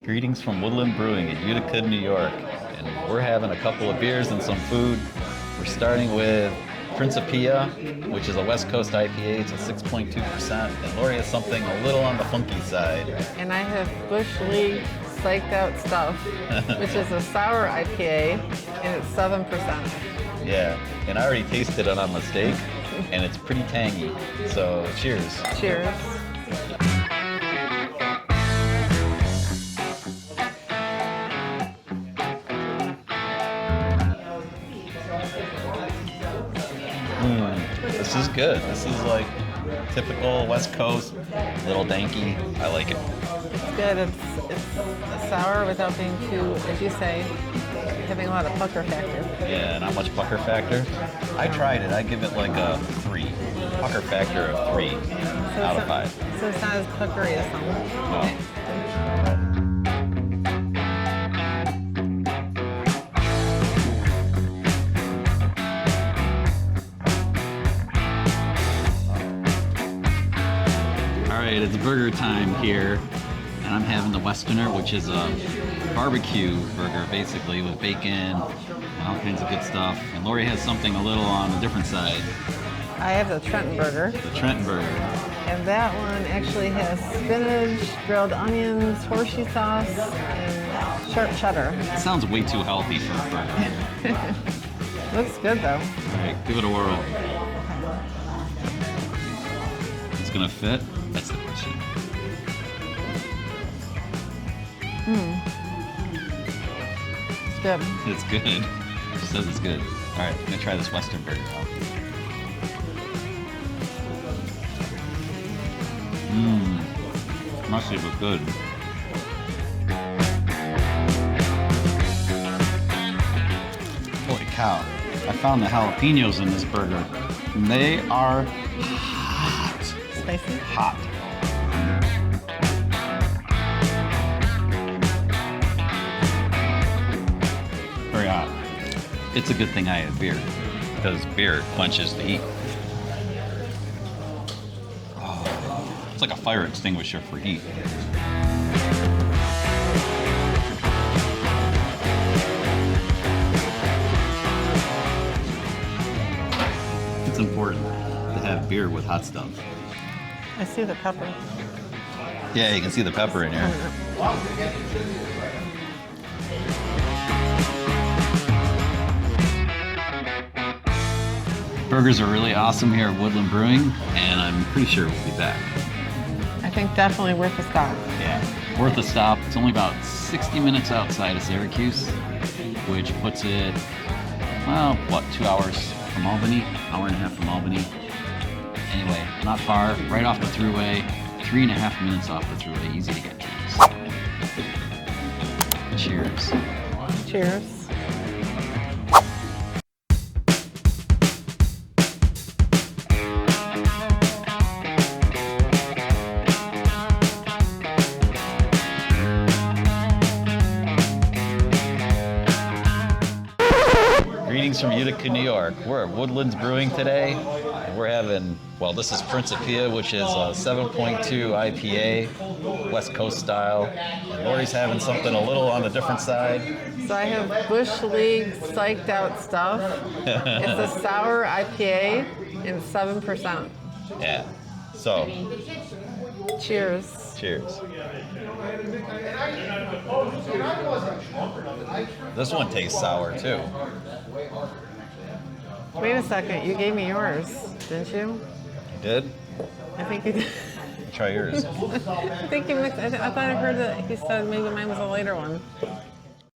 Greetings from Woodland Brewing in Utica, New York. And we're having a couple of beers and some food. We're starting with Principia, which is a West Coast IPA. It's a 6.2%. And Lori has something a little on the funky side. And I have Bush League Psyched Out Stuff, which is a sour IPA, and it's 7%. Yeah, and I already tasted it on mistake, and it's pretty tangy. So cheers. Cheers. This is good. This is like typical West Coast, little danky. I like it. It's good. It's sour without being too, as you say, having a lot of pucker factor. Yeah, not much pucker factor. I tried it. I give it like a 3. Pucker factor of 3 out of 5. So it's not as puckery as some. No. Alright, it's burger time here, and I'm having the Westerner, which is a barbecue burger, basically, with bacon and all kinds of good stuff. And Lori has something a little on a different side. I have the Trenton Burger. The Trenton Burger. And that one actually has spinach, grilled onions, horseshoe sauce, and sharp cheddar. It sounds way too healthy for a burger. Looks good, though. Alright, give it a whirl. It's gonna fit? That's the question. It's good. It's good. She says it's good. Alright, I'm gonna try this Western burger now. Mushy but good. Holy cow. I found the jalapenos in this burger. And they are hot. Spicy? Hot. Very hot. It's a good thing I have beer, because beer quenches the heat. Oh, it's like a fire extinguisher for heat. It's important to have beer with hot stuff. I see the pepper. Yeah, you can see the pepper in here. Burgers are really awesome here at Woodland Brewing, and I'm pretty sure we'll be back. I think definitely worth a stop. Yeah, worth a stop. It's only about 60 minutes outside of Syracuse, which puts it, well, what, 2 hours from Albany? Hour and a half from Albany. Anyway, not far, right off the Thruway, 3.5 minutes off the Thruway, easy to get to. Cheers. Cheers. Greetings from Utica, New York. We're at Woodlands Brewing today, and we're having, well, this is Principia, which is a 7.2 IPA, West Coast style. And Lori's having something a little on the different side. So I have Bush League Psyched Out Stuff. It's a sour IPA, and it's 7%. Yeah. So, Cheers. cheers. This one tastes sour too. Wait a second, you gave me yours, didn't you? You did? I think you did. Try yours. I think you mixed. I thought I heard that he said maybe mine was a later one.